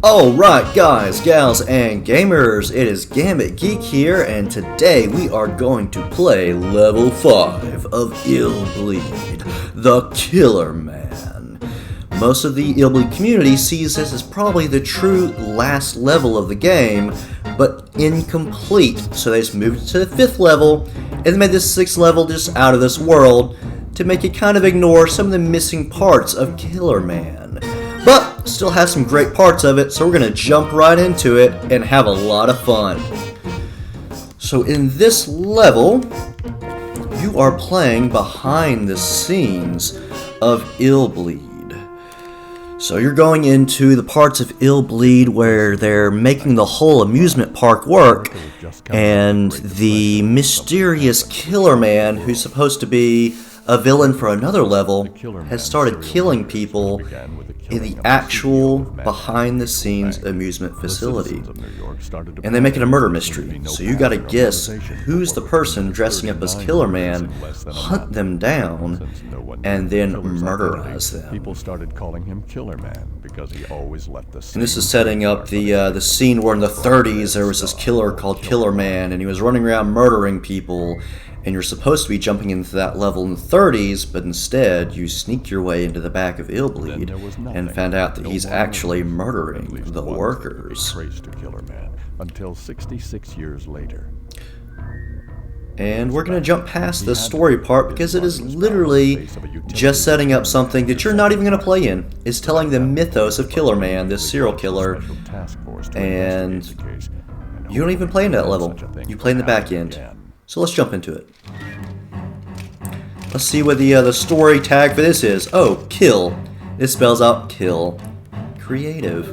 Alright guys, gals, and gamers, it is Gambit Geek here, and today we are going to play level 5 of Illbleed, the Killerman. Most of the Illbleed community sees this as probably the true last level of the game, but incomplete, so they just moved to the 5th level, and they made this 6th level just out of this world, to make it kind of ignore some of the missing parts of Killerman. But still has some great parts of it, so we're going to jump right into it and have a lot of fun. So in this level, you are playing behind the scenes of Illbleed. So you're going into the parts of Illbleed where they're making the whole amusement park work, and the mysterious Killerman, who's supposed to be a villain for another level, has started killing people in the actual behind-the-scenes amusement facility. And they make it a murder mystery, so you gotta guess who's the person dressing up as Killerman, hunt them down, and then murderize them. People started calling him Killerman because he always left the scene. And this is setting up the scene where in the 30s there was this killer called Killerman, and he was running around murdering people. And you're supposed to be jumping into that level in the 30s, but instead you sneak your way into the back of Illbleed and found out that he's actually murdering the workers. Traced to Killerman until 66 years later. And we're going to jump past the story part because it is literally just setting up something that you're not even going to play in. It's telling the mythos of Killerman, this serial killer, and you don't even play in that level. You play in the back end. So let's jump into it. Let's see what the story tag for this is. Oh, kill. It spells out kill. Creative.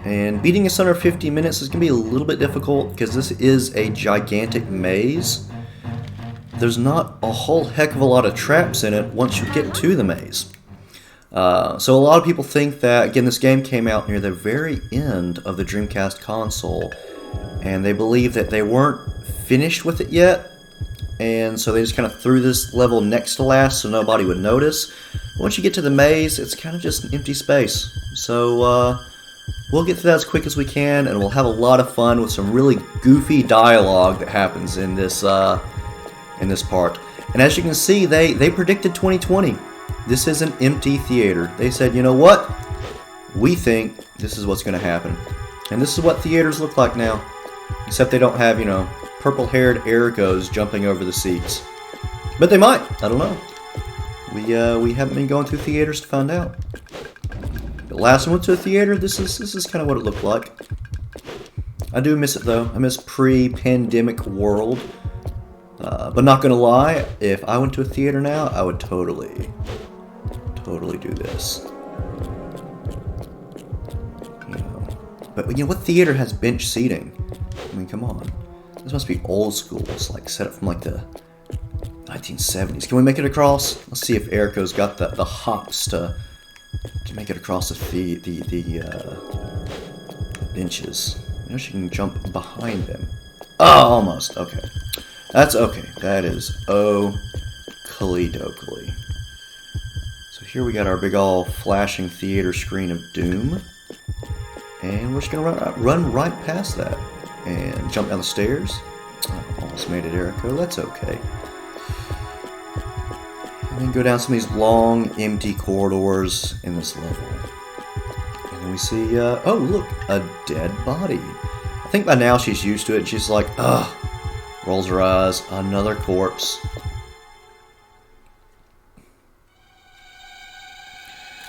And beating this under 50 minutes is going to be a little bit difficult because this is a gigantic maze. There's not a whole heck of a lot of traps in it once you get to the maze. So a lot of people think that, again, this game came out near the very end of the Dreamcast console, and they believe that they weren't finished with it yet, and so they just kind of threw this level next to last so nobody would notice. Once you get to the maze, it's kind of just an empty space. So we'll get through that as quick as we can, and we'll have a lot of fun with some really goofy dialogue that happens in this part. And as you can see, they predicted 2020. This is an empty theater. They said, you know what? We think this is what's going to happen. And this is what theaters look like now. Except they don't have, you know, purple-haired ergos jumping over the seats. But they might. I don't know. We haven't been going through theaters to find out. The last one went to a theater. This is kind of what it looked like. I do miss it, though. I miss pre-pandemic world. But not gonna lie, if I went to a theater now, I would totally do this. You know, but you know, what theater has bench seating? I mean, come on. This must be old school. It's like set up from like the 1970s. Can we make it across? Let's see if Erico's got the hops to make it across the benches. You know, she can jump behind them. Oh, almost. Okay. That's okay. That is Dokely. So here we got our big all flashing theater screen of doom. And we're just going to run right past that. And jump down the stairs. Oh, almost made it, Erico. That's okay. And then go down some of these long, empty corridors in this level. And then we see, oh, look, a dead body. I think by now she's used to it. She's like, ugh. Rolls her eyes. Another corpse.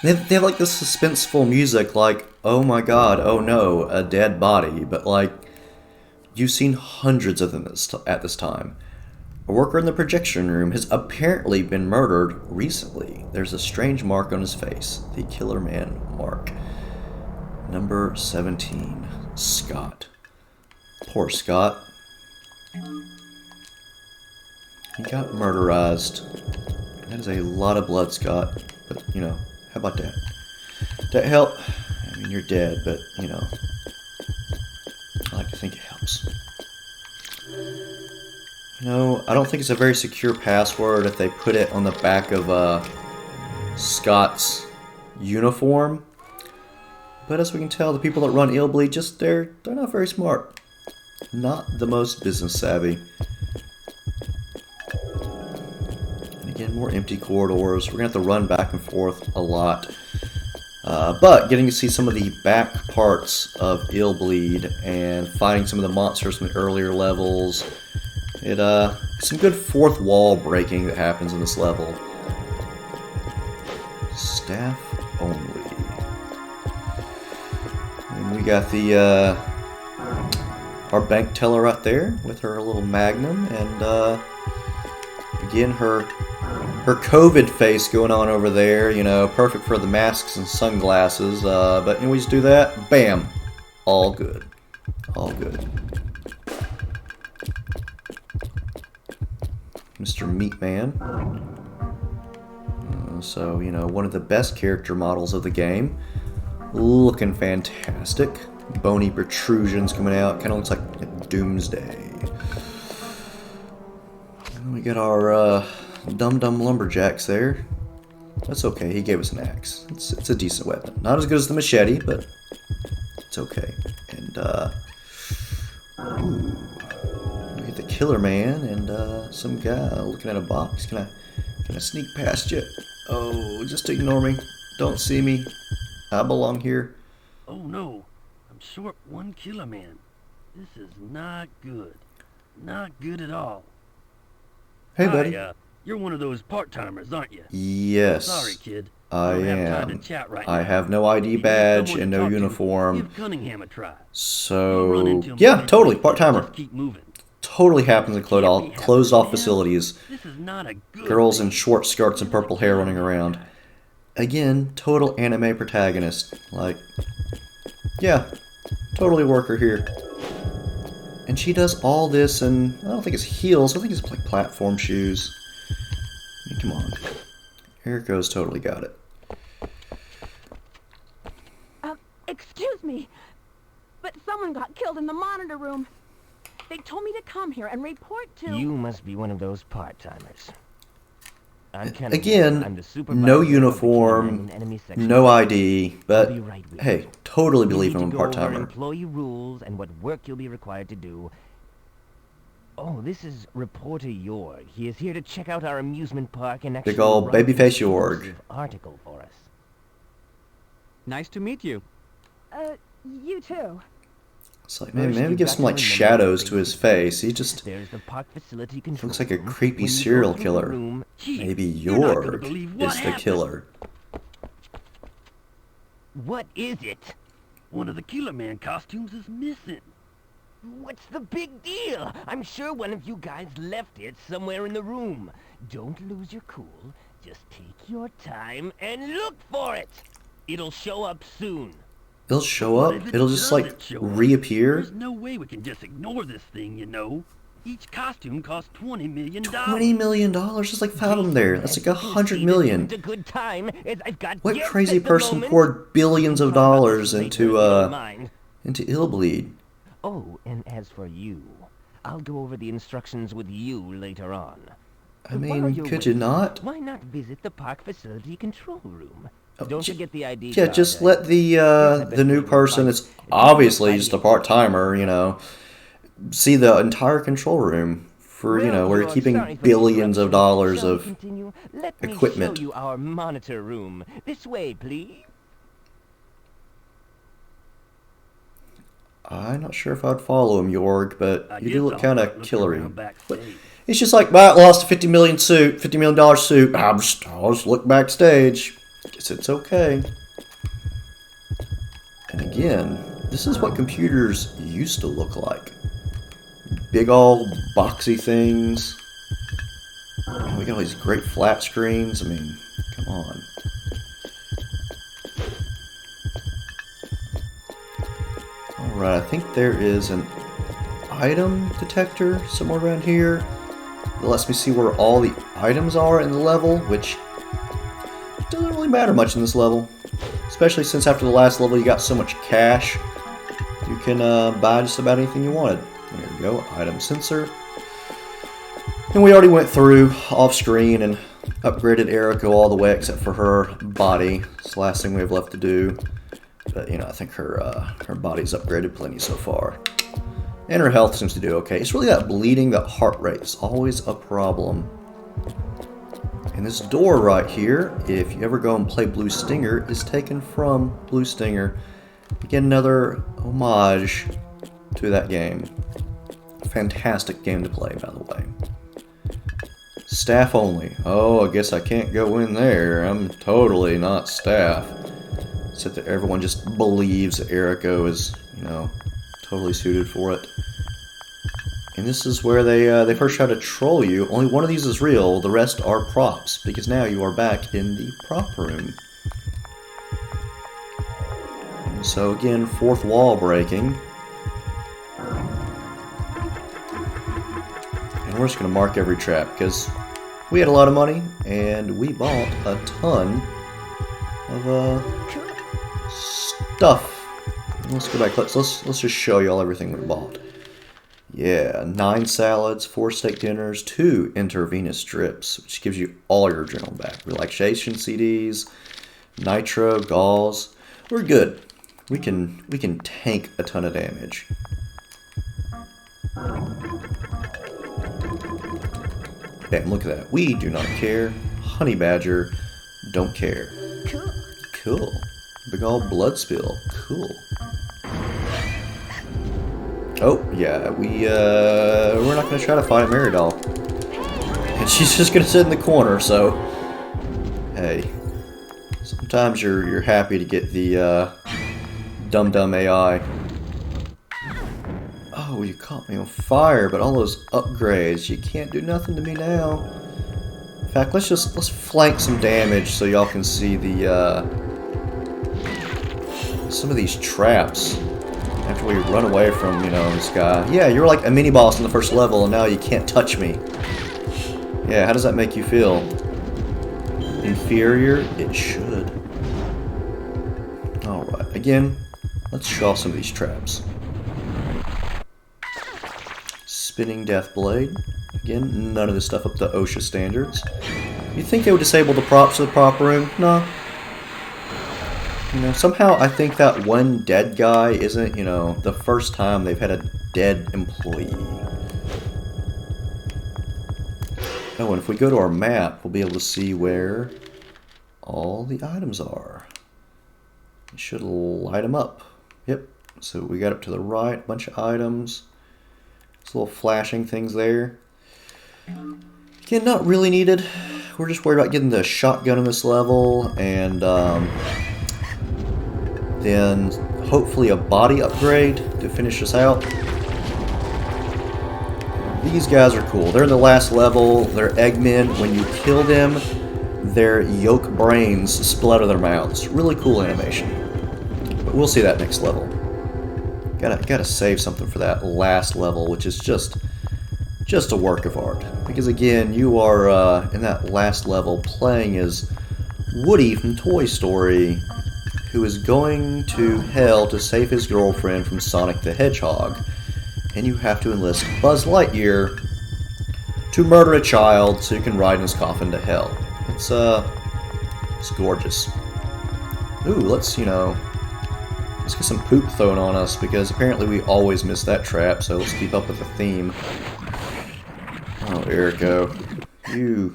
They have like this suspenseful music like, oh my god, oh no, a dead body. But like, you've seen hundreds of them at this time. A worker in the projection room has apparently been murdered recently. There's a strange mark on his face. The Killerman mark. Number 17. Scott. Poor Scott. He got murderized. That is a lot of blood, Scott. But, you know, how about that? That help? I mean, you're dead, but, you know, I like to think it helps. You know, I don't think it's a very secure password if they put it on the back of Scott's uniform. But as we can tell, the people that run Illbleed, just they're not very smart. Not the most business savvy. And again, more empty corridors. We're gonna have to run back and forth a lot. But getting to see some of the back parts of Illbleed and fighting some of the monsters from the earlier levels. Some good fourth wall breaking that happens in this level. Staff only. And we got the our bank teller right there with her little magnum, and again her COVID face going on over there. You know, perfect for the masks and sunglasses. But we just do that, bam, all good, all good. Mr. Meatman. So, you know, one of the best character models of the game. Looking fantastic. Bony protrusions coming out. Kind of looks like Doomsday. And we got our dum-dum lumberjacks there. That's okay. He gave us an axe. It's a decent weapon. Not as good as the machete, but it's okay. And, ooh. We get the Killerman and some guy looking at a box. Can I sneak past you? Oh, just ignore me. Don't see me. I belong here. Oh no, I'm short one Killerman. This is not good. Not good at all. Hey, buddy. Hi, you're one of those part-timers, aren't you? Yes. Sorry, kid. I don't have time am. to chat right I now. have no ID If you need badge someone and to no talk to, uniform. Give Cunningham a try. You'll run So, into him yeah, eventually. totally. Part-timer. Just keep moving. Totally happens in closed-off facilities. This is not a good Girls in thing. short skirts and purple hair running around. Again, total anime protagonist. Like, yeah, totally worker here. And she does all this, and I don't think it's heels. I think it's like platform shoes. I mean, come on. Erico's totally got it. Excuse me, but someone got killed in the monitor room. They told me to come here and report to... You must be one of those part-timers. I'm Cunningham. Again, I'm the supervisor no of the uniform, Killerman enemy section. no ID, but I'll be right with hey, you. totally We believe need him to a go over part-timer. employee rules and what work you'll be required to do. Oh, this is reporter Jorg. He is here to check out our amusement park and actually ol' write an babyface Jorg. exclusive article for us. Nice to meet you. You too. It's like, man, First, maybe you've give got some to like remember shadows the to his basic face. He rules. just There's the park facility control looks like a room. creepy When you serial go through the killer. room, Maybe You're not gonna Jorg believe what is the happened. killer. what is it? One of the Killerman costumes is missing. What's the big deal? I'm sure one of you guys left it somewhere in the room. Don't lose your cool. Just take your time and look for it. It'll show up soon. It'll show What up. if it It'll just like doesn't show up? reappear. There's no way we can just ignore this thing, you know. Each costume costs $20 million. $20 million. There's like 5 of them there. That's like 100 million. It's a good time. I've got What guests crazy at the person moment. poured billions of Talk about dollars this later, into if you don't mind. Illbleed? Oh, and as for you, I'll go over the instructions with you later on. I While mean, you're could you waiting, not? Why not visit the park facility control room? Oh, Don't j- forget the ID Yeah, card. just let the new person. It's obviously just a part timer. You know, see the entire control room for where you're George, keeping sorry for the billions of interruption. dollars Shall we of continue? Let equipment. me show you our monitor room. This way, please. I'm not sure if I'd follow him, Jorg, but I you guess do look I'll kind of start looking killery. around backstage. It's just like, well, I lost a $50 million suit. I'll just look backstage. Guess it's okay. And again, this is what computers used to look like. Big old boxy things. And we got all these great flat screens. I mean, come on. Alright, I think there is an item detector somewhere around here that lets me see where all the items are in the level, which doesn't really matter much in this level. Especially since after the last level you got so much cash, you can buy just about anything you wanted. There you go, item sensor. And we already went through off screen and Upgraded Erica all the way except for her body. It's the last thing we have left to do. But, you know, I think her body's upgraded plenty so far. And her health seems to do okay. It's really that bleeding, that heart rate is always a problem. And this door right here, if you ever go and play Blue Stinger, is taken from Blue Stinger. Again, another homage to that game. Fantastic game to play, by the way. Staff only. Oh, I guess I can't go in there. I'm totally not staff. Except that everyone just believes that Erico is, you know, totally suited for it. And this is where they first try to troll you. Only one of these is real, the rest are props, because now you are back in the prop room. And so again, fourth wall breaking. And we're just going to mark every trap, because we had a lot of money, and we bought a ton of stuff. Let's go back. Let's just show y'all everything we bought. Yeah, 9 salads, 4 steak dinners, 2 intravenous drips, which gives you all your adrenaline back. Relaxation CDs, nitro, gauze. We're good. We can tank a ton of damage. Bam, look at that. We do not care. Honey badger, don't care. Cool. Big ol' blood spill. Cool. Oh, yeah, we're not going to try to fight Meridol. And she's just going to sit in the corner, so... Hey. Sometimes you're happy to get the, dumb AI. Oh, you caught me on fire, but all those upgrades, you can't do nothing to me now. In fact, let's flank some damage so y'all can see the, some of these traps. After we run away from, you know, this guy. Yeah, you're like a mini-boss in the first level, and now you can't touch me. Yeah, how does that make you feel? Inferior? It should. Alright, again, let's show off some of these traps. Spinning Death Blade. Again, none of this stuff up to OSHA standards. You'd think they would disable the props of the prop room? No. You know, somehow I think that one dead guy isn't, you know, the first time they've had a dead employee. Oh, and if we go to our map, we'll be able to see where all the items are. It should light them up. Yep. So we got up to the right, a bunch of items. There's little flashing things there. Again, not really needed. We're just worried about getting the shotgun in this level, and then hopefully a body upgrade to finish us out. These guys are cool. They're in the last level. They're Eggmen. When you kill them, their yolk brains spill out of their mouths. Really cool animation. But we'll see that next level. Gotta save something for that last level, which is just a work of art. Because again, you are in that last level playing as Woody from Toy Story, who is going to hell to save his girlfriend from Sonic the Hedgehog. And you have to enlist Buzz Lightyear to murder a child so you can ride in his coffin to hell. It's gorgeous. Ooh, let's get some poop thrown on us, because apparently we always miss that trap, so let's keep up with the theme. Oh, Erico. You're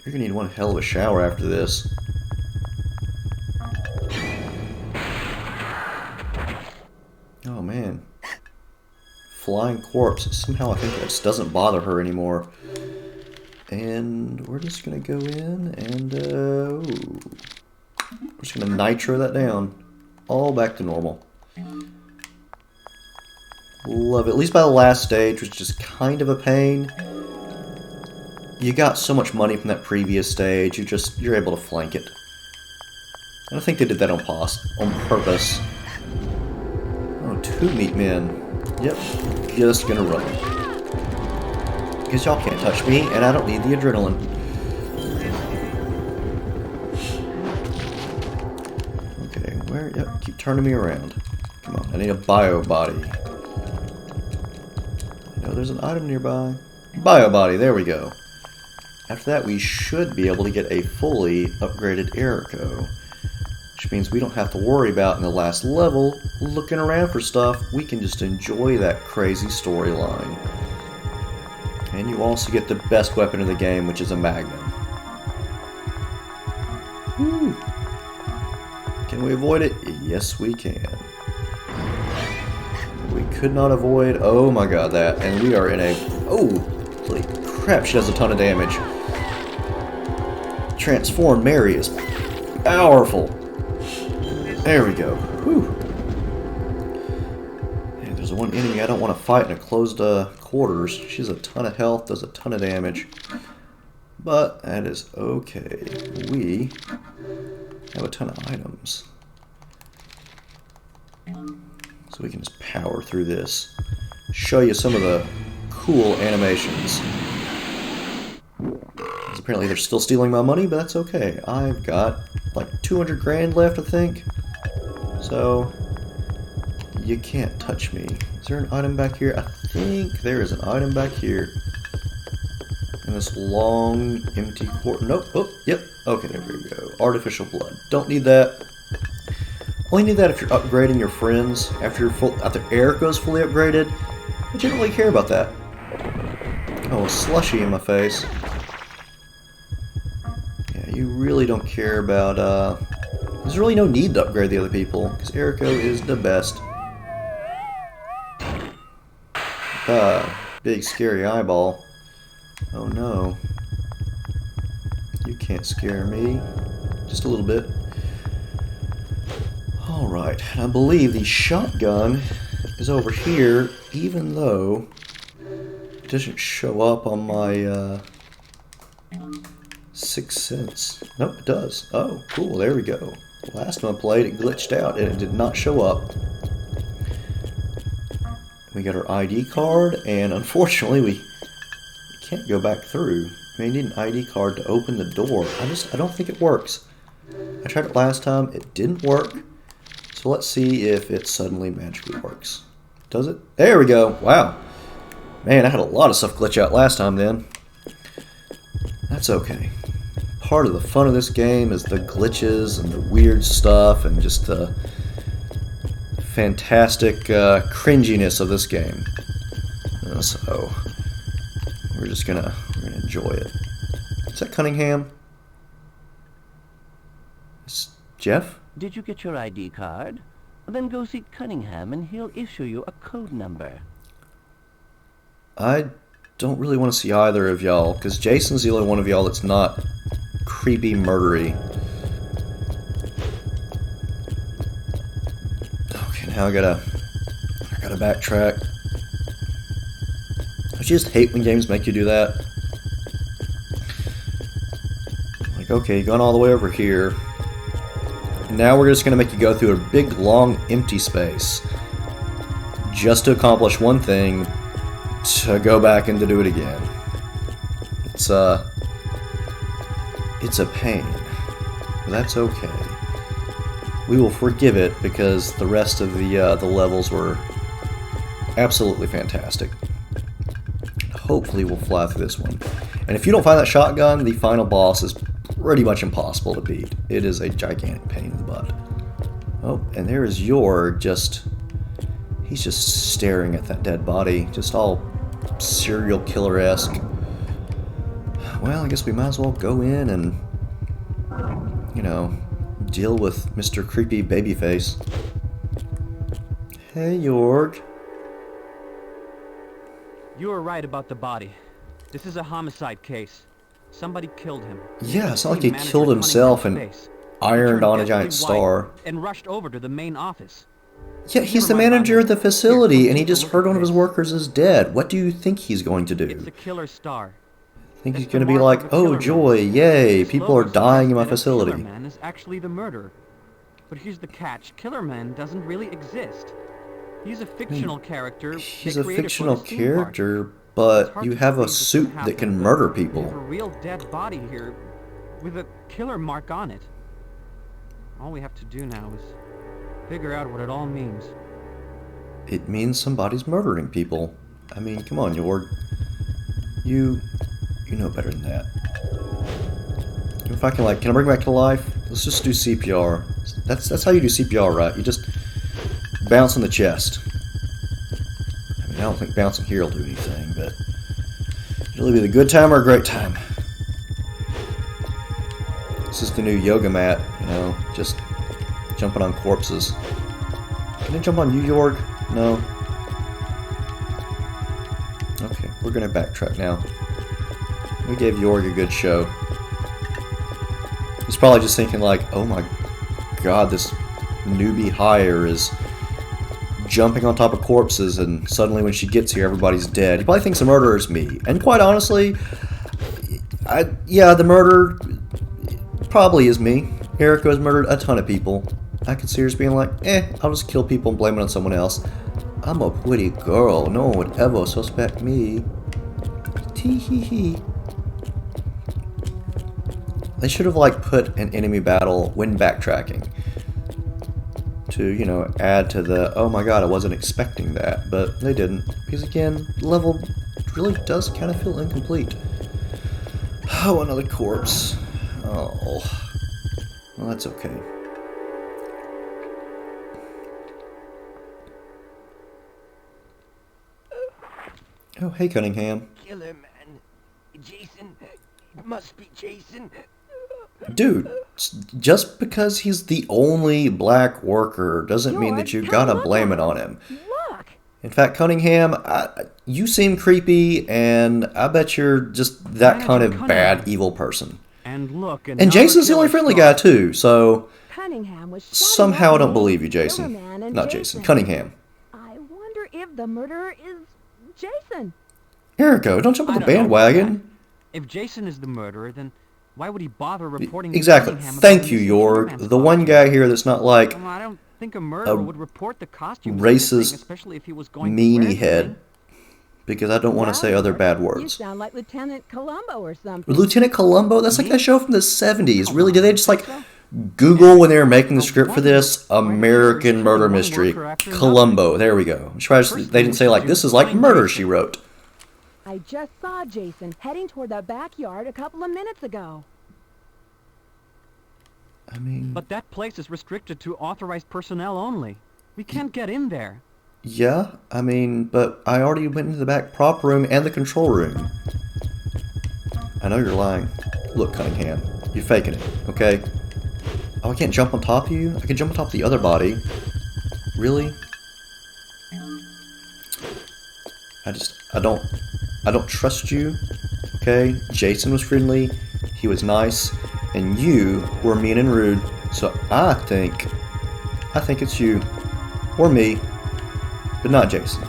gonna need one hell of a shower after this. Oh man. Flying corpse. Somehow I think that just doesn't bother her anymore. And we're just gonna go in and we're just gonna nitro that down. All back to normal. Love it. At least by the last stage, which is kind of a pain. You got so much money from that previous stage, you're able to flank it. I don't think they did that on purpose. Oh, 2 meat men. Yep, just gonna run. Because y'all can't touch me, and I don't need the adrenaline. Okay, where? Yep, keep turning me around. Come on, I need a bio body. I know there's an item nearby. Bio body, there we go. after that, we should be able to get a fully upgraded Erico. Which means we don't have to worry about, in the last level, looking around for stuff. We can just enjoy that crazy storyline. And you also get the best weapon in the game, which is a Magnum. Woo. Can we avoid it? Yes, we can. We could not avoid... Oh my god, that. And we are in a... Oh, holy crap, she does a ton of damage. Transform Mary is powerful. There we go. Whew. And there's one enemy I don't want to fight in a closed quarters. She has a ton of health, does a ton of damage. But that is okay. We have a ton of items. So we can just power through this. Show you some of the cool animations. Apparently they're still stealing my money, but that's okay. I've got like 200 grand left, I think. So, you can't touch me. Is there an item back here? I think there is an item back here. In this long, empty court. Nope. Oh, yep. Okay, there we go. Artificial blood. Don't need that. Only need that if you're upgrading your friends. After Erico's fully upgraded. But you don't really care about that. Oh, a slushy in my face. Yeah, you really don't care about, there's really no need to upgrade the other people, because Erico is the best. Big scary eyeball. Oh no. You can't scare me. Just a little bit. Alright, I believe the shotgun is over here, even though it doesn't show up on my, Sixth Sense. Nope, it does. Oh, cool, there we go. Last time I played, it glitched out and it did not show up. We got our ID card, and unfortunately we can't go back through. We need an ID card to open the door. I don't think it works. I tried it last time, it didn't work. So let's see if it suddenly magically works. Does it? There we go. Wow. Man, I had a lot of stuff glitch out last time then. That's okay. Part of the fun of this game is the glitches and the weird stuff and just the fantastic cringiness of this game. So we're gonna enjoy it. Is that Cunningham? It's Jeff? Did you get your ID card? Then go see Cunningham and he'll issue you a code number. I don't really want to see either of y'all, because Jason's the only one of y'all that's not creepy murdery. Okay, now I gotta backtrack. I just hate when games make you do that. Like, okay, you've gone all the way over here. And now we're just gonna make you go through a big, long, empty space. Just to accomplish one thing, to go back and to do it again. It's a pain. But that's okay. We will forgive it because the rest of the levels were absolutely fantastic. Hopefully we'll fly through this one. And if you don't find that shotgun, the final boss is pretty much impossible to beat. It is a gigantic pain in the butt. Oh, and there is Jorg just... He's just staring at that dead body, just all serial killer-esque. Well, I guess we might as well go in and, you know, deal with Mr. Creepy Babyface. Hey, Jorg. You were right about the body. This is a homicide case. Somebody killed him. Yeah, it's not like he killed himself and ironed on a giant star. And rushed over to the main office. Yeah, he's the manager of the facility, and he just heard one of his workers is dead. What do you think he's going to do? It's a killer star. I think he's going to be like, oh, joy, yay, people are dying in my facility. Killerman is actually the murderer. But here's the catch. Killerman doesn't really exist. He's a fictional character. He's a fictional character, but you have a suit that can murder people. We have a real dead body here with a killer mark on it. All we have to do now is figure out what it all means. It means somebody's murdering people. I mean, come on, Jorg. You know better than that. if I can, like, can I bring him back to life? Let's just do CPR. That's how you do CPR, right? You just bounce in the chest. I mean, I don't think bouncing here will do anything, but it'll be a good time or a great time. This is the new yoga mat, you know, just jumping on corpses. Can I jump on you, Jorg? No. Okay, we're gonna backtrack now. We gave Jorg a good show. He's probably just thinking like, oh my god, this newbie hire is jumping on top of corpses, and suddenly when she gets here, everybody's dead. He probably thinks the murderer is me. And quite honestly, yeah, the murderer probably is me. Eriko has murdered a ton of people. I could see her as being like, I'll just kill people and blame it on someone else. I'm a pretty girl. No one would ever suspect me. Tee hee hee. They should have, like, put an enemy battle when backtracking to, you know, add to the, oh my god, I wasn't expecting that. But they didn't. Because, again, the level really does kind of feel incomplete. Oh, another corpse. Oh. Well, that's okay. Oh, hey, Cunningham. Killerman. Jason. It must be Jason. Dude, just because he's the only black worker doesn't mean that you gotta blame it on him. Look! In fact, Cunningham, you seem creepy, and I bet you're just that kind of bad, evil person. And look, and Jason's the only friendly guy, too, so Cunningham was somehow I don't believe you, Jason. Not Jason, Cunningham. I wonder if the murderer is Jason. Eriko, don't jump on the bandwagon. If Jason is the murderer, then why would he bother reporting exactly. Thank you, Jorg. The one guy here that's not like I don't think a murderer would report the costume racist, especially if he was going meanie head. Because I don't want to say other bad words. You sound like Lieutenant Columbo or something. Lieutenant Columbo? That's like a show from the 70s. Really? Did they just like Google when they were making the script for this? American murder mystery. Columbo. There we go. I'm surprised they didn't say like, this is like Murder, She Wrote. I just saw Jason heading toward the backyard a couple of minutes ago. I mean... But that place is restricted to authorized personnel only. We can't get in there. Yeah, I mean, but I already went into the back prop room and the control room. I know you're lying. Look, Cunningham, you're faking it, okay? Oh, I can't jump on top of you? I can jump on top of the other body. Really? I don't trust you, okay? Jason was friendly, he was nice, and you were mean and rude, so I think it's you, or me, but not Jason.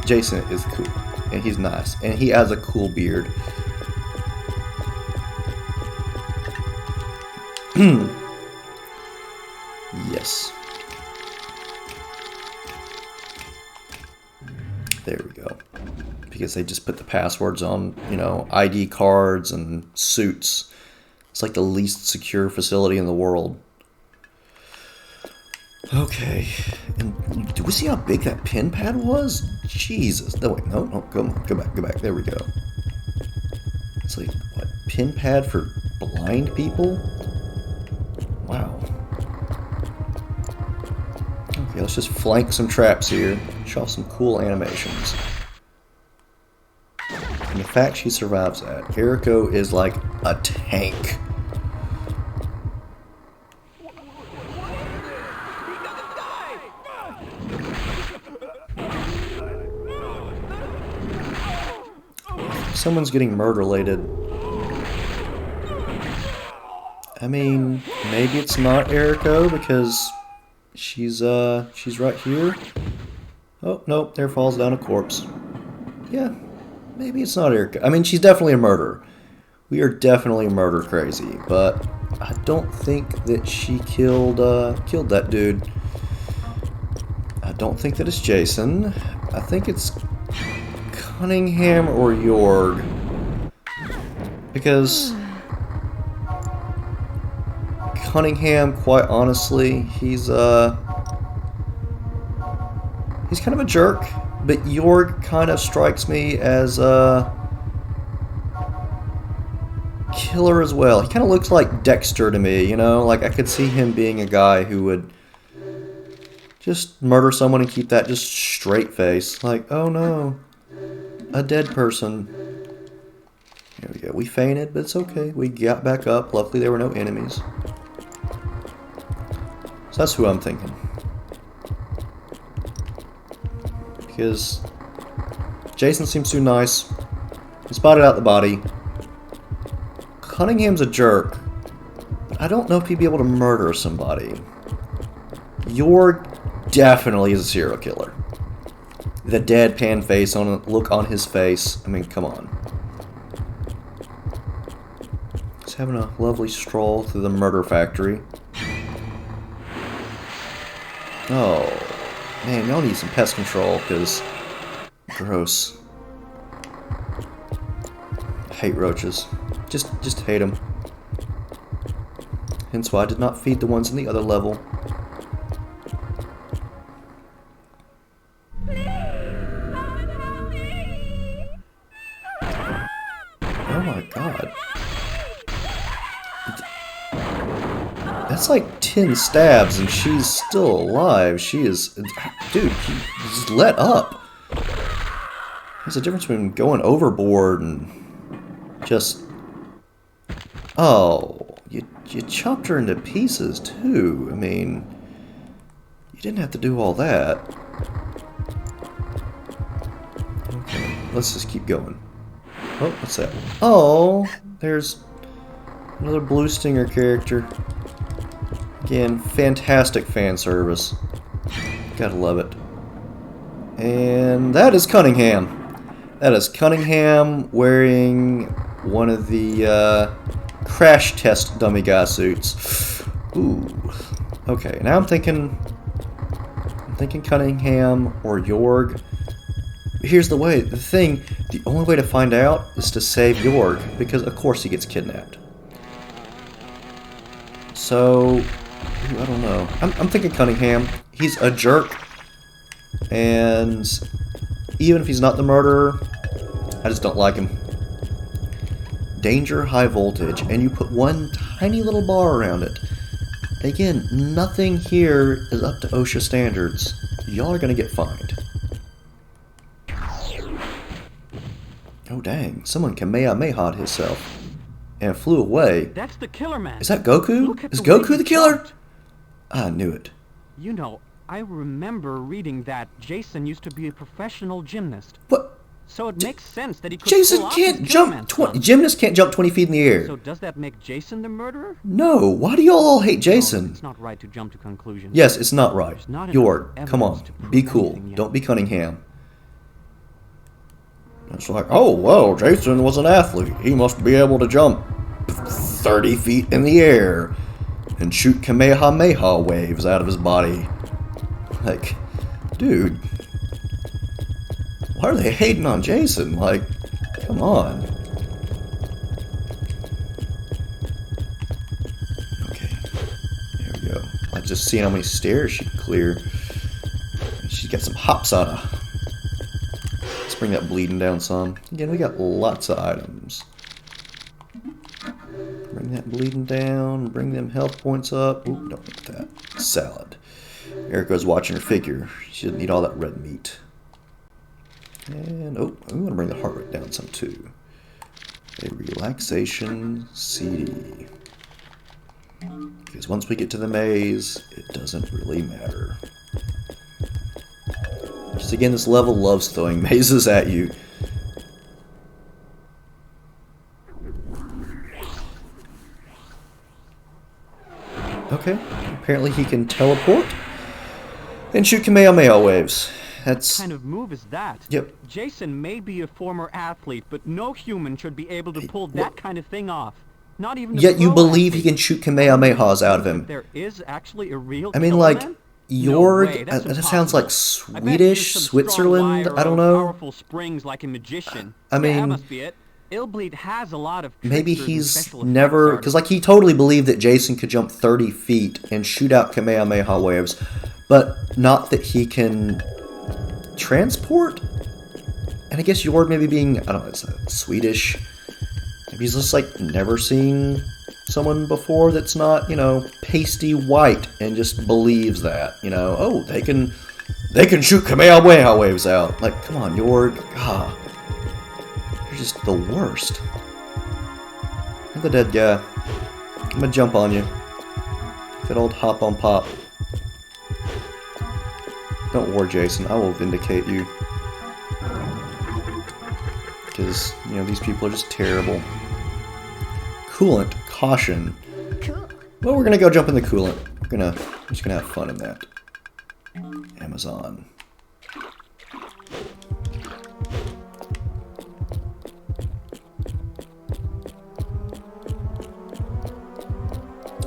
Jason is cool, and he's nice, and he has a cool beard. Yes. There we go. Because they just put the passwords on, you know, ID cards and suits. It's like the least secure facility in the world. Okay. And do we see how big that pin pad was? Jesus. No, wait. No, go back. There we go. It's like, what, pin pad for blind people? Wow. Okay, let's just flank some traps here. Show off some cool animations. And the fact she survives that. Eriko is like a tank. Someone's getting murder-lated. I mean, maybe it's not Eriko because she's right here. Oh, nope, there falls down a corpse. Yeah, maybe it's not Eriko. I mean, she's definitely a murderer. We are definitely murder crazy, but I don't think that she killed that dude. I don't think that it's Jason. I think it's Cunningham or Jorg. Because Cunningham, quite honestly, he's kind of a jerk, but Jorg kind of strikes me as killer as well. He kind of looks like Dexter to me, you know? Like, I could see him being a guy who would just murder someone and keep that just straight face. Like, oh no, a dead person. There we go. We fainted, but it's okay. We got back up. Luckily, there were no enemies. So that's who I'm thinking. Because Jason seems too nice. He spotted out the body. Cunningham's a jerk. I don't know if he'd be able to murder somebody. York definitely is a serial killer. The deadpan face look on his face. I mean, come on. He's having a lovely stroll through the murder factory. Oh, man, y'all need some pest control, because gross. I hate roaches. Just hate them. Hence why I did not feed the ones in the other level. Oh my god. That's like 10 stabs and she's still alive. She is... Dude, just let up. There's a difference between going overboard and just... Oh, you chopped her into pieces too. I mean, you didn't have to do all that. Okay, let's just keep going. Oh, what's that? Oh, there's another Blue Stinger character. Again, fantastic fan service. Gotta love it. And that is Cunningham. That is Cunningham wearing one of the crash test dummy guy suits. Ooh. Okay, now I'm thinking Cunningham or Jorg. Here's the only way to find out is to save Jorg, because of course he gets kidnapped. So, I don't know. I'm thinking Cunningham. He's a jerk, and even if he's not the murderer, I just don't like him. Danger, high voltage, and you put one tiny little bar around it. Again, nothing here is up to OSHA standards. Y'all are gonna get fined. Oh dang, someone Kamehameha'd himself and flew away. That's the Killerman. Is that Goku? Look at Is the way Goku he the killer? jumped. I knew it. You know, I remember reading that Jason used to be a professional gymnast. What? So it makes sense that he could Jason pull off can't his jump Killerman stunt. gymnasts can't jump 20 feet in the air. So does that make Jason the murderer? No, why do y'all all hate Jason? No, it's not right to jump to conclusions. Yes, it's not right. There's not enough York, come evidence on. to prove Be cool. anything yet. Don't be Cunningham. It's like, oh, well, Jason was an athlete. He must be able to jump 30 feet in the air and shoot Kamehameha waves out of his body. Like, dude. Why are they hating on Jason? Like, come on. Okay. There we go. I just seen how many stairs she can clear. She's got some hops on her. Let's bring that bleeding down some. Again, we got lots of items. Bring that bleeding down. Bring them health points up. Oop, don't want that. Salad. Erica's watching her figure. She doesn't need all that red meat. And, oh, we want to bring the heart rate down some too. A relaxation CD. Because once we get to the maze, it doesn't really matter. Just again, this level loves throwing mazes at you. Okay, apparently he can teleport and shoot Kamehameha waves. That's... What kind of move is that? Yep. Jason may be a former athlete, but no human should be able to pull that kind of thing off. Not even a Yet you pro believe he athlete. can shoot Kamehamehas out of him. There is actually a real I mean, Killerman? like, No Jorg, way, that's that sounds like impossible. I bet he used Swedish, some strong Switzerland, wire I don't or know. Powerful springs like a magician. I Yeah, mean, that must be it. Illbleed has a lot of Maybe tricksters and he's special effects never... artists. Because, like, he totally believed that Jason could jump 30 feet and shoot out Kamehameha waves, but not that he can transport? And I guess Jorg maybe being, I don't know, it's Swedish. Maybe he's just like never seen someone before that's not, you know, pasty white and just believes that, you know, oh, they can shoot Kamehameha waves out. Like, come on, Jorg. God. You're just the worst. You're the dead guy. I'm gonna jump on you. That old hop on pop. Don't worry, Jason. I will vindicate you. Because, you know, these people are just terrible. Coolant. Caution. Cool. Well, we're gonna go jump in the coolant. We're just gonna have fun in that. Amazon.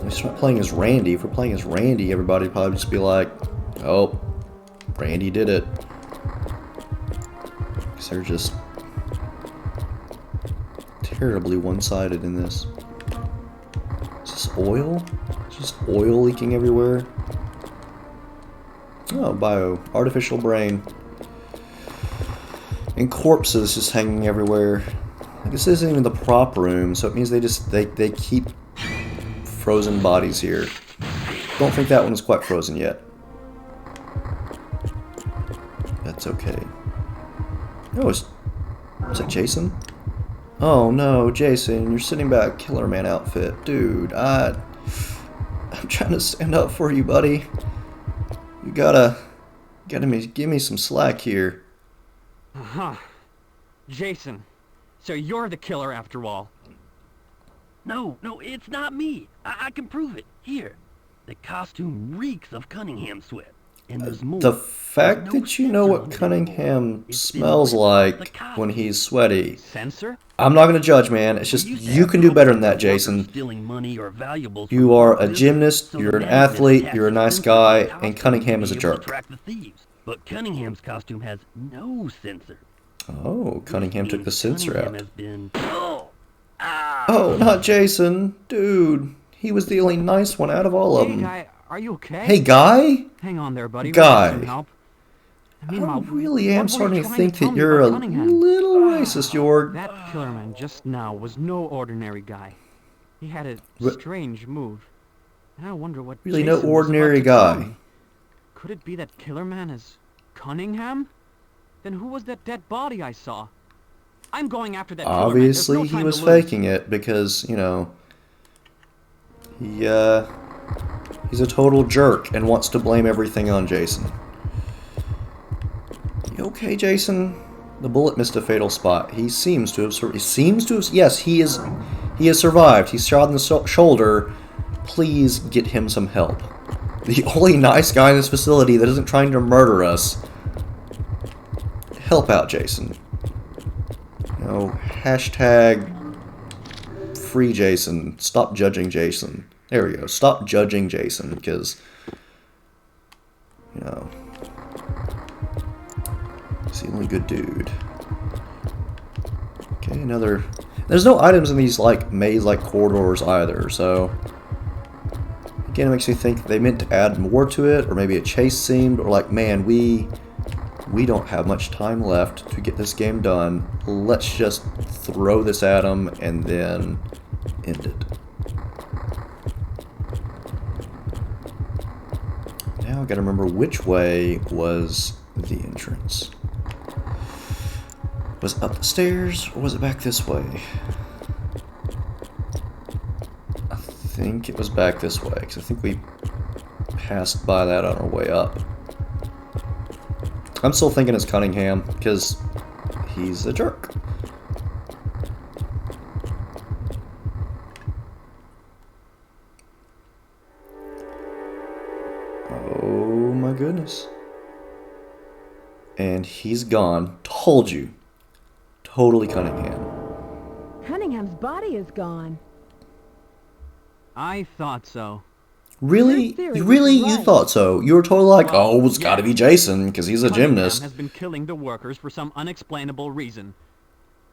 If we're not playing as Randy, if we're playing as Randy, everybody would probably just be like, oh, Randy did it. Because they're just terribly one-sided in this. Is this oil? Is just oil leaking everywhere? Oh, artificial brain. And corpses just hanging everywhere. I guess this isn't even the prop room, so it means they keep frozen bodies here. Don't think that one is quite frozen yet. That's okay. Oh, is it Jason? Oh no, Jason, you're sitting back, Killerman outfit. Dude, I'm trying to stand up for you, buddy. You gotta give me some slack here. Uh-huh. Jason, so you're the killer after all. No, it's not me. I can prove it. Here. The costume reeks of Cunningham sweat. And there's more. The fact There's no that you know sensor what on the Cunningham wall. It's been smells ripped off the like costume. when he's sweaty. Censor? I'm not gonna judge, man. It's just, We used to you have can do better than problems that, with workers Jason. stealing money or valuables You from are a business, gymnast, so you're the an management athlete, attached you're a nice sensors to the guy, and costume Cunningham to is a be able to jerk. track the thieves. But Cunningham's costume has no sensor. Oh, Cunningham took the sensor Cunningham out. has been... Oh, not Jason. Dude, he was the only nice one out of all of Hey, them. guy, are you okay? Hey, guy? Hang on there, buddy. Guy. We'll get some help. I Meanwhile, really what am were you starting to trying think tell that me you're about a Cunningham? little racist, Jorg. That Killerman just now was no ordinary guy. He had a strange move. And I wonder what Really no Jason was ordinary about to tell guy. me. Could it be that Killerman is Cunningham? Then who was that dead body I saw? I'm going after that Killerman. There's Obviously, no he time was to lose. faking it because, you know, he's a total jerk and wants to blame everything on Jason. You okay, Jason? The bullet missed a fatal spot. He seems to have. Yes, he has survived. He's shot in the shoulder. Please get him some help. The only nice guy in this facility that isn't trying to murder us. Help out, Jason. You know, hashtag free Jason. Stop judging Jason. There we go. Stop judging Jason, because, you know, he's the only good dude. Okay, another... There's no items in these, like, maze-like corridors either, so... Again, it makes me think they meant to add more to it, or maybe a chase scene, or like, man, we don't have much time left to get this game done. Let's just throw this at them and then end it. Now I gotta remember which way was the entrance. Was it up the stairs, or was it back this way? I think it was back this way, because I think we passed by that on our way up. I'm still thinking it's Cunningham, because he's a jerk. Oh my goodness. And he's gone. Told you. Totally Cunningham. Cunningham's body is gone. I thought so. Really? Your theory was Really? You right. thought so? You were totally like, Well, oh, it's gotta yeah. be Jason, because he's a Cunningham gymnast. has been killing the workers for some unexplainable reason.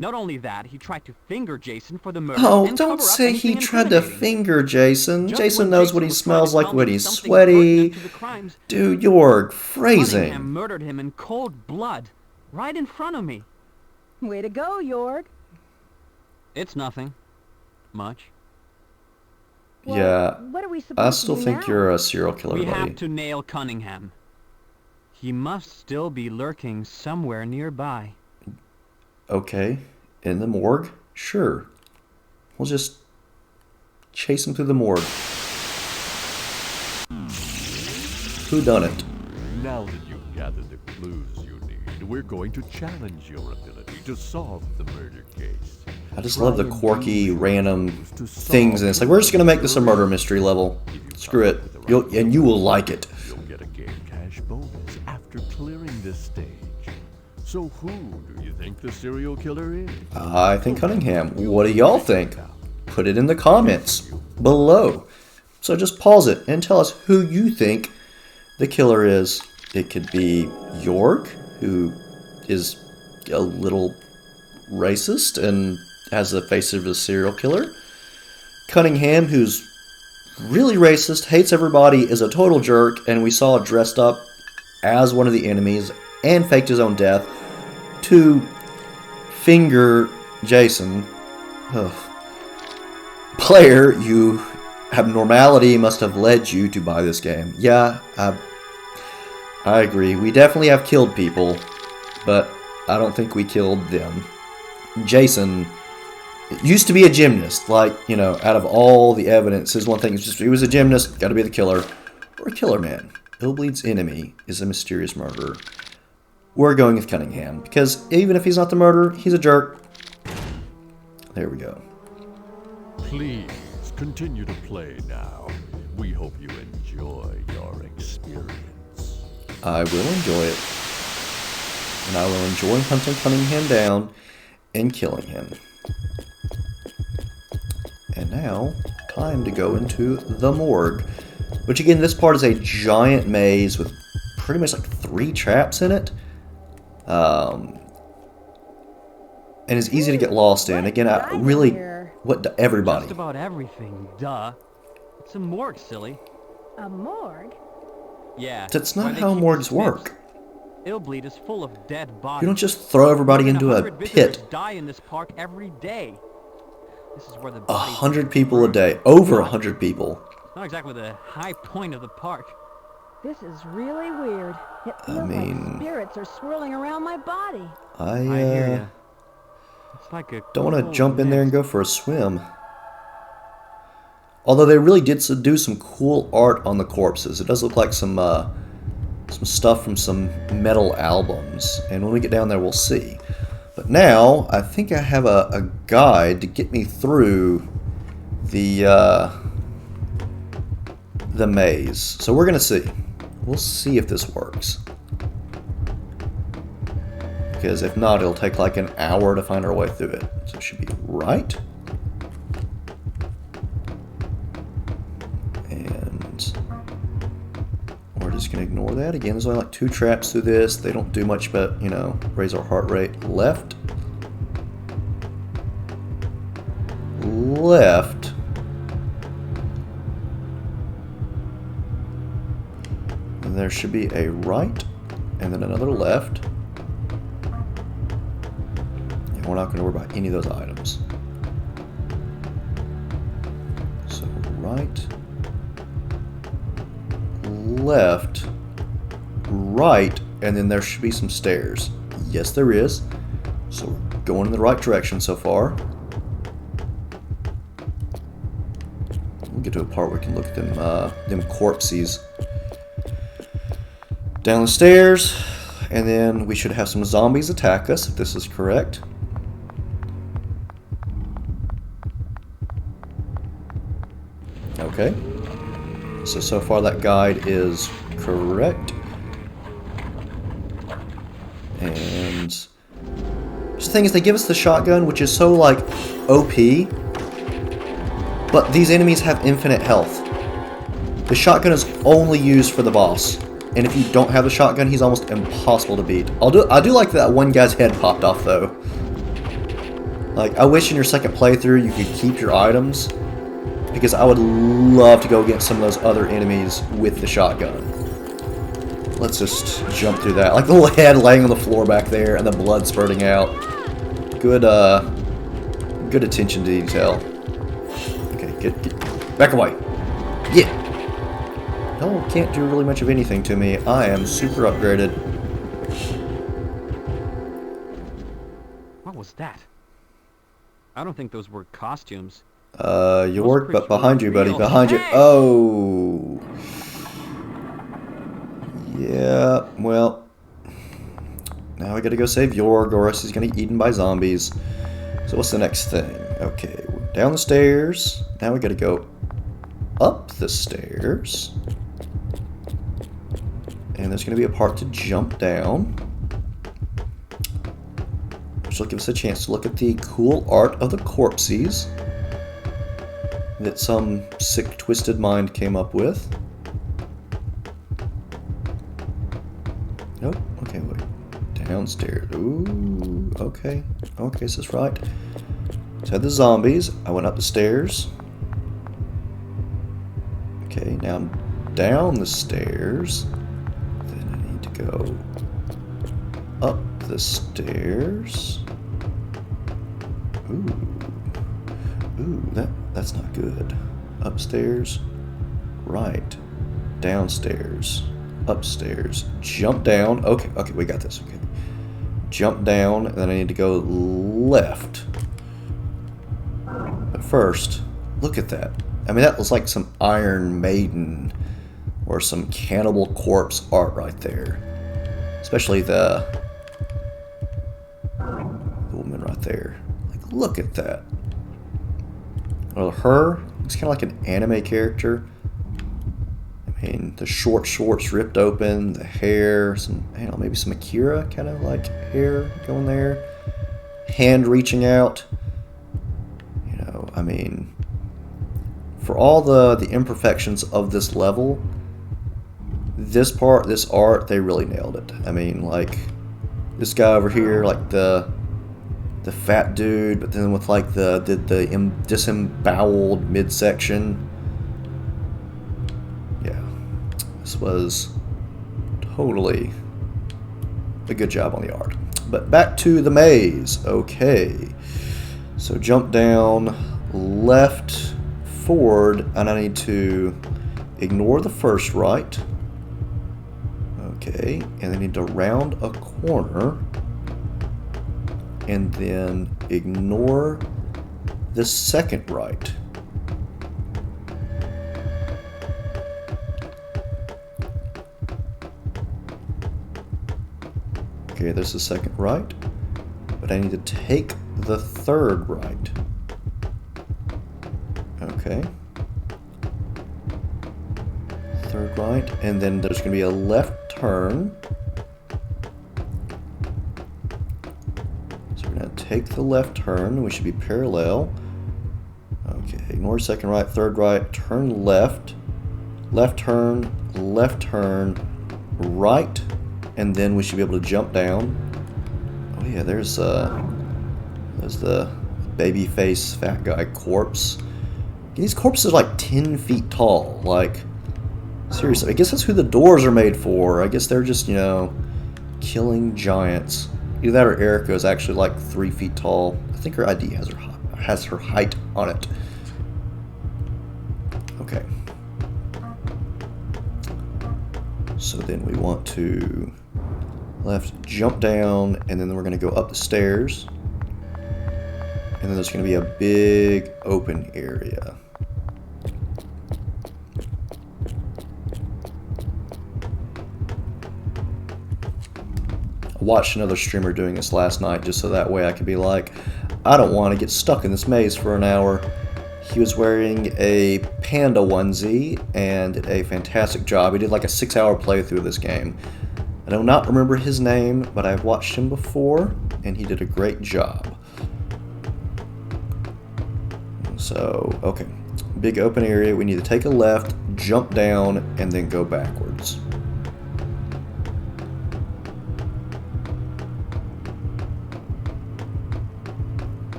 Not only that, he tried to finger Jason for the murder Oh, and don't cover up say he anything tried to incriminating. finger Jason. Just Jason when knows what he was trying to smells like tell when me he's something sweaty. pertinent to the crimes, Dude, Jorg, Cunningham phrasing. murdered him in cold blood, right in front of me. Way to go, Jorg. It's nothing. much. Well, Yeah, what are we supposed I to still do think now? you're a serial killer, We buddy. have to nail Cunningham. He must still be lurking somewhere nearby. Okay, in the morgue? Sure. We'll just chase him through the morgue. Who done it? Now that you've gathered the clues you need, we're going to challenge your ability to solve the murder case. I just love the Try and quirky, use your random clues to things, and it's like, we're just gonna make this a murder mystery level. Screw it. And you will like it. You'll get a game cash bonus after clearing this stage. So who do you think the serial killer is? I think Cunningham. What do y'all think? Put it in the comments below. So just pause it and tell us who you think the killer is. It could be York, who is a little racist and has the face of a serial killer. Cunningham, who's really racist, hates everybody, is a total jerk, and we saw dressed up as one of the enemies and faked his own death to finger Jason. Ugh. Player, you abnormality must have led you to buy this game. Yeah, I agree. We definitely have killed people, but I don't think we killed them. Jason used to be a gymnast. Like, you know, out of all the evidence, his one thing is just he was a gymnast, gotta be the killer. Or a Killerman. Illbleed's enemy is a mysterious murderer. We're going with Cunningham, because even if he's not the murderer, he's a jerk. There we go. Please continue to play now. We hope you enjoy your experience. I will enjoy it. And I will enjoy hunting Cunningham down and killing him. And now, time to go into the morgue. Which again, this part is a giant maze with pretty much like 3 traps in it. And it's easy to get lost in. Again, I really... everybody. Just about everything, duh. It's a morgue, silly. A morgue? Yeah. That's where not they how keep morgues the work. Illbleed is full of dead bodies. You don't just throw everybody More than into a 100 visitors pit. die in this park every day. This is where the 100 people a day. Over 100 people. Not exactly the high point of the park. This is really weird. It feels mean- like spirits are swirling around my body. I I hear ya. It's like a don't want to cold jump in there and mist. go for a swim. Although they really did do some cool art on the corpses. It does look like some stuff from some metal albums. And when we get down there, we'll see. But now, I think I have a guide to get me through the maze. So we're going to see. We'll see if this works. Because if not, it'll take like an hour to find our way through it. So it should be right. And we're just going to ignore that. Again, there's only like 2 traps through this. They don't do much but, you know, raise our heart rate. Left. Left. And there should be a right. And then another left. And we're not going to worry about any of those items. So right. Left, right, and then there should be some stairs. Yes, there is. So we're going in the right direction so far. We'll get to a part where we can look at them corpses. Down the stairs, and then we should have some zombies attack us, if this is correct. Okay. So far that guide is correct. And the thing is, they give us the shotgun, which is so, like, OP. But these enemies have infinite health. The shotgun is only used for the boss. And if you don't have the shotgun, he's almost impossible to beat. I do like that one guy's head popped off, though. Like, I wish in your second playthrough you could keep your items. Because I would love to go against some of those other enemies with the shotgun. Let's just jump through that. Like the little head laying on the floor back there and the blood spurting out. Good attention to detail. Get. Back away. Yeah. No, can't do really much of anything to me. I am super upgraded. What was that? I don't think those were costumes. York, but behind you, buddy. real. Behind you. Hey! Oh. Yeah, well. Now I gotta go save York, or else he's gonna get eaten by zombies. So what's the next thing? Okay, we're down the stairs. Now we gotta go up the stairs. And there's gonna be a part to jump down, which will give us a chance to look at the cool art of the corpses that some sick, twisted mind came up with. Nope. Okay, wait. Downstairs. Ooh, okay. Okay, so that's right. So I had the zombies. I went up the stairs. Okay, now I'm down the stairs. Then I need to go up the stairs. Ooh. Ooh, that's not good. Upstairs. Right. Downstairs. Upstairs. Jump down. Okay, okay, we got this. Okay. Jump down, and then I need to go left. But first, look at that. I mean, that was like some Iron Maiden or some Cannibal Corpse art right there. Especially the woman right there. Like, look at that. Well, her, it's kind of like an anime character. I mean, the short shorts ripped open, the hair, some, you know, maybe some Akira kind of like hair going there. Hand reaching out. You know, I mean, for all the imperfections of this level, this part, this art, they really nailed it. I mean, like, this guy over here, like the fat dude, but then with like the disemboweled midsection. Yeah, this was totally a good job on the art. But back to the maze. Okay, so jump down, left, forward, and I need to ignore the first right. Okay, and I need to round a corner. And then ignore the second right. Okay, there's the second right. But I need to take the third right. Okay. Third right, and then there's going to be a left turn. Take the left turn. We should be parallel. Okay, ignore second right, third right, turn left, left turn, right, and then we should be able to jump down. Oh yeah, there's the baby face fat guy corpse. These corpses are like 10 feet tall. Like, seriously, I guess that's who the doors are made for. I guess they're just, you know, killing giants. Either that or Erica is actually like 3 feet tall. I think her ID has her height on it. Okay. So then we want to left jump down, and then we're going to go up the stairs. And then there's going to be a big open area. I watched another streamer doing this last night just so that way I could be like, I don't want to get stuck in this maze for an hour. He was wearing a panda onesie and did a fantastic job. He did like a 6-hour playthrough of this game. I do not remember his name, but I've watched him before and he did a great job. So, okay. Big open area. We need to take a left, jump down, and then go backwards.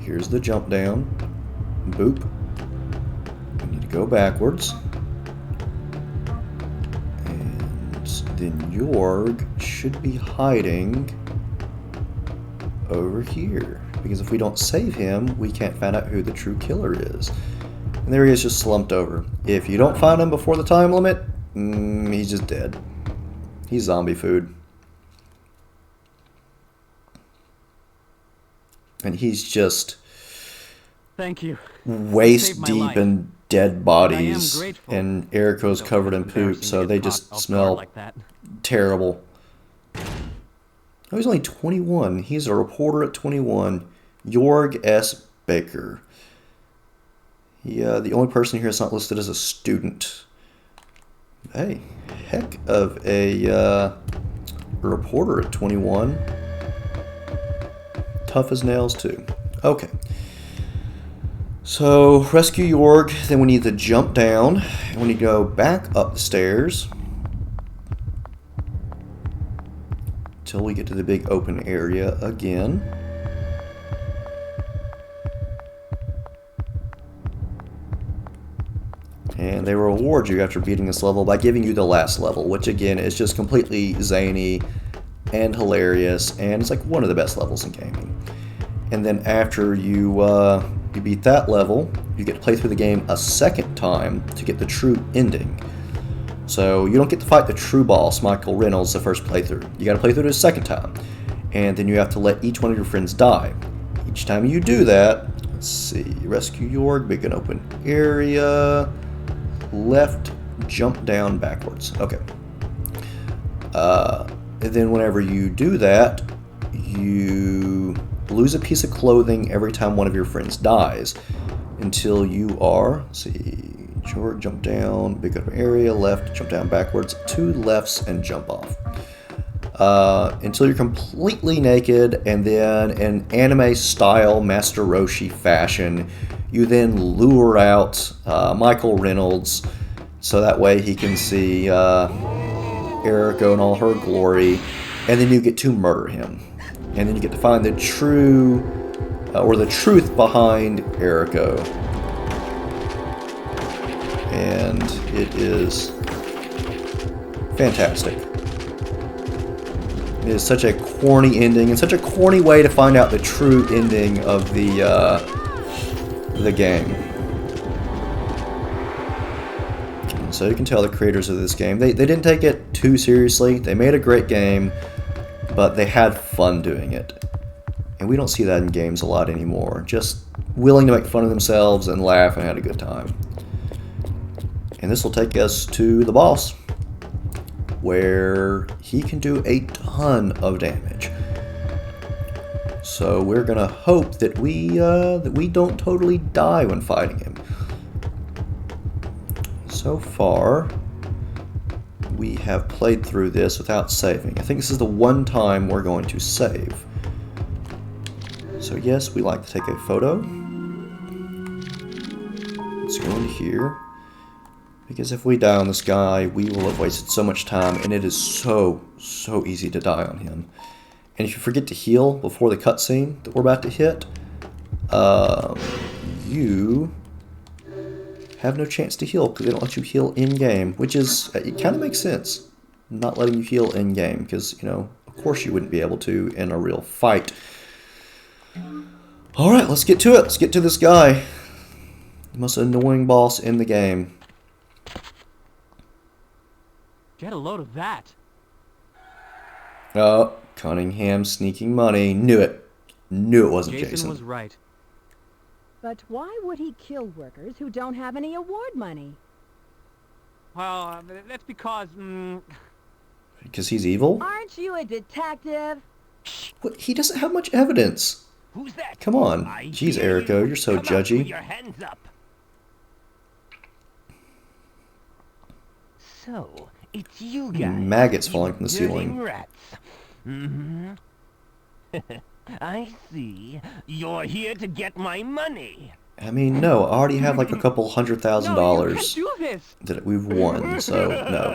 Here's the jump down. Boop. We need to go backwards. And then Jorg should be hiding over here. Because if we don't save him, we can't find out who the true killer is. And there he is, just slumped over. If you don't find him before the time limit, he's just dead. He's zombie food. And he's just Thank you. waist Saved my deep life. in dead bodies. grateful. And Eriko's covered in poop, so they just smell like that. terrible. Oh, he's only 21. He's a reporter at 21. Jorg S. Baker. The only person here that's not listed as a student. Hey, heck of a reporter at 21. Tough as nails, too. Okay. So, rescue Jorg. Then we need to jump down. And we need to go back up the stairs. Until we get to the big open area again. And they reward you after beating this level by giving you the last level, which again is just completely zany and hilarious, and it's like one of the best levels in gaming. And then after you beat that level, you get to play through the game a second time to get the true ending. So you don't get to fight the true boss, Michael Reynolds, the first playthrough. You got to play through it a second time, and then you have to let each one of your friends die. Each time you do that, let's see, rescue Jorg, big and open area. Left, jump down backwards. Okay. And then whenever you do that, you lose a piece of clothing every time one of your friends dies. Until you are, let's see, Jorg, jump down, big open area, left, jump down backwards, 2 lefts, and jump off. Until you're completely naked, and then in anime-style Master Roshi fashion, you then lure out Michael Reynolds, so that way he can see Eriko in all her glory, and then you get to murder him. And then you get to find the true, or the truth behind Eriko. And it is fantastic. It is such a corny ending, and such a corny way to find out the true ending of the game. So you can tell the creators of this game, they didn't take it too seriously. They made a great game, but they had fun doing it. And we don't see that in games a lot anymore. Just willing to make fun of themselves and laugh and had a good time. And this will take us to the boss, where he can do a ton of damage. So we're gonna hope that we don't totally die when fighting him. So far, we have played through this without saving. I think this is the one time we're going to save. So yes, we like to take a photo. Let's go into here. Because if we die on this guy, we will have wasted so much time, and it is so easy to die on him. And if you forget to heal before the cutscene that we're about to hit, you have no chance to heal because they don't let you heal in-game, which is, it kind of makes sense, not letting you heal in-game, because, you know, of course you wouldn't be able to in a real fight. Alright, let's get to it. Let's get to this guy. The most annoying boss in the game. Get a load of that. Oh, Cunningham sneaking money. Knew it. Knew it wasn't Jason. Jason was right. But why would he kill workers who don't have any award money? Well, that's because, Because he's evil? Aren't you a detective? What? He doesn't have much evidence. Who's that? Come on. I Jeez, hear Eriko, you. you're so Come out judgy. with your hands up. So, it's you guys. Maggots you falling from the dirty ceiling. Rats. Mm-hmm. I see. You're here to get my money. I mean, no, I already have like a couple $100,000 No, you can't do this. that we've won, so no.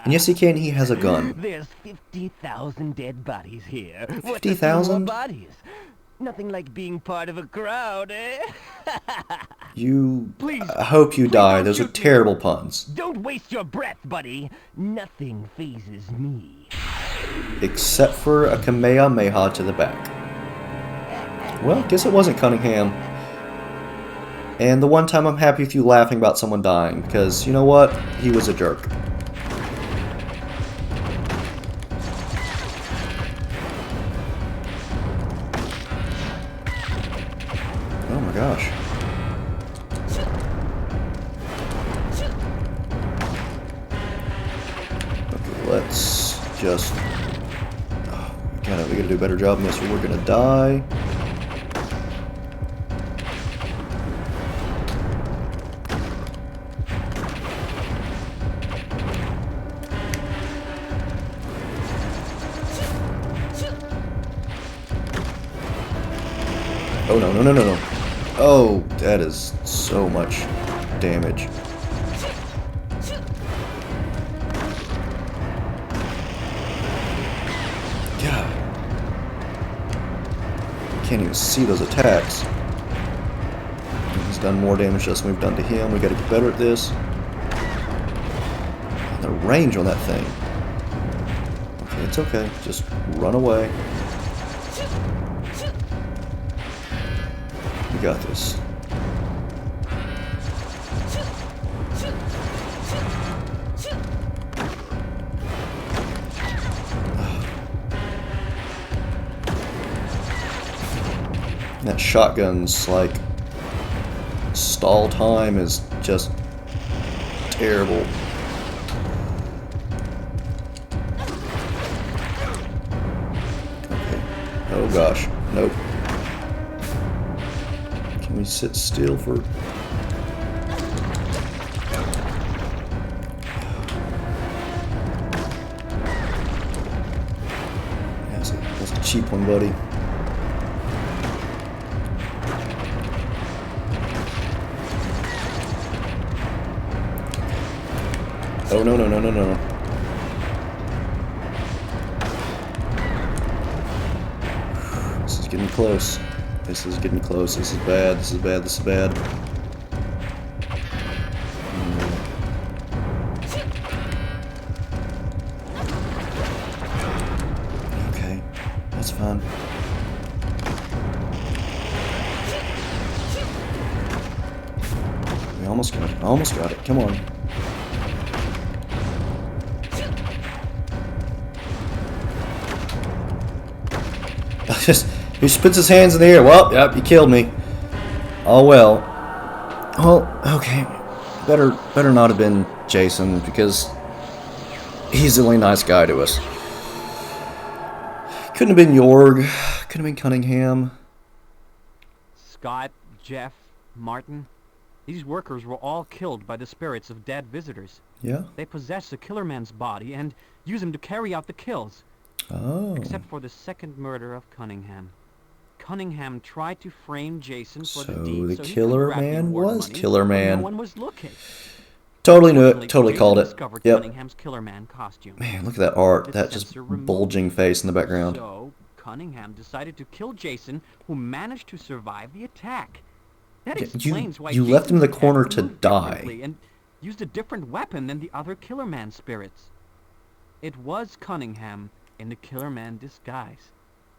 And yes, he can. He has a gun. There's 50,000 dead bodies here. What's 50,000? bodies? Nothing like being part of a crowd, eh? You. Please, I hope you die. don't Those are shoot me. terrible puns. Don't waste your breath, buddy. Nothing phases me. Except for a Kamehameha to the back. Well, guess it wasn't Cunningham. And the one time I'm happy with you laughing about someone dying, because you know what? He was a jerk. Oh my gosh. Okay, let's just... Oh, we gotta do a better job in this or we're gonna die. Oh no, no, no, no, no. Oh, that is so much damage. God. Can't even see those attacks. He's done more damage to us than we've done to him. We gotta get better at this. The range on that thing. Okay, it's okay. Just run away. We got this. That shotgun's like stall time is just terrible. Okay. Oh gosh. Nope. Can we sit still for... That's a cheap one, buddy. Oh, no, no, no, no, no. This is getting close. This is getting close. This is bad. This is bad. This is bad. Okay. That's fine. We almost got it. Almost got it. Come on. He just puts his hands in the air. Well, yep, he killed me. Oh well. Well, okay. Better not have been Jason because he's the only nice guy to us. Couldn't have been Jorg. Couldn't have been Cunningham. Scott, Jeff, Martin. These workers were all killed by the spirits of dead visitors. Yeah. They possess the Killerman's body and use him to carry out the kills. Oh. Except for the second murder of Cunningham. Cunningham tried to frame Jason for the So deed, the so he Killer could grab the Man award was money Killer when Man. No one was looking. Totally knew it. Fortunately, Totally Jason called it. discovered Yep. Cunningham's Killerman costume. Man, look at that art. Its That just sensor removed. bulging face in the background. So Cunningham decided to kill Jason, who managed to survive the attack. That Yeah, explains why you left him in the Jason's corner attack to moved die. differently and used a different weapon than the other Killerman spirits. It was Cunningham in the Killerman disguise.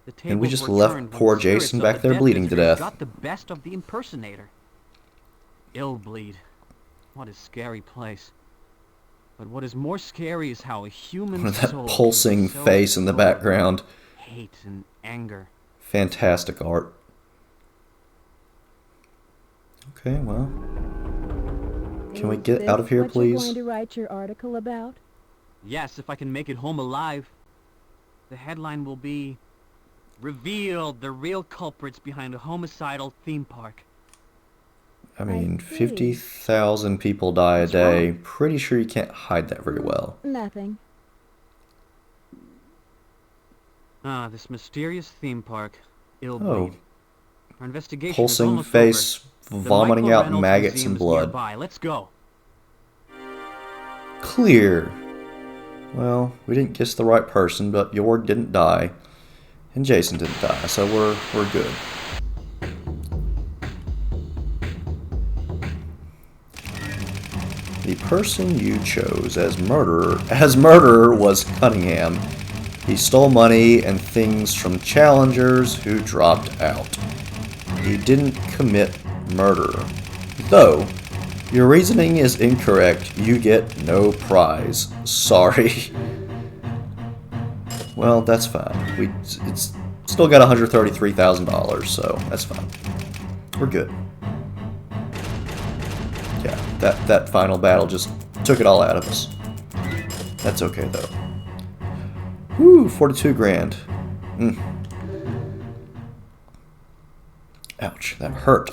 The And we tables just were left turned when poor the spirits Jason of back the there dead bleeding to visitors death. Got the best of the impersonator. Illbleed. What a scary place. But what is more scary is how a human Look at that soul can be pulsing so face in the full of background. hate and anger. Fantastic art. Okay, well. Can we Is get out of this here, what you're please? going to write your article about? Yes, if I can make it home alive. The headline will be, "Revealed the real culprits behind a homicidal theme park." I mean, see. 50,000 people die a What's day. wrong? Pretty sure you can't hide that very well. Nothing. Ah, this mysterious theme park, Illbleed. Oh. Our investigation is Pulsing almost face, over. The vomiting Michael out Reynolds maggots Museum and is blood. nearby. Let's go. Clear. Well, we didn't kiss the right person, but Jorg didn't die. And Jason didn't die, so we're good. The person you chose as murderer was Cunningham. He stole money and things from challengers who dropped out. He didn't commit murder. Though, your reasoning is incorrect. You get no prize. Sorry. Well, that's fine. It's still got $133,000, so that's fine. We're good. Yeah, that final battle just took it all out of us. That's okay though. Woo, 42 grand. Ouch, that hurt.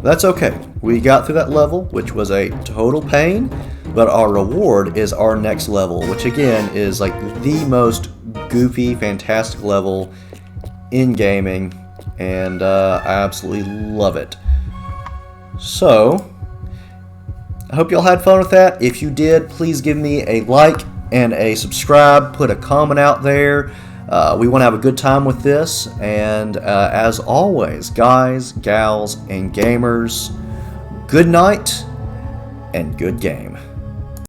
That's okay. We got through that level, which was a total pain, but our reward is our next level, which again is like the most goofy, fantastic level in gaming, and I absolutely love it. So, I hope y'all had fun with that. If you did, please give me a like and a subscribe. Put a comment out there. We want to have a good time with this. And as always, guys, gals, and gamers, good night and good game.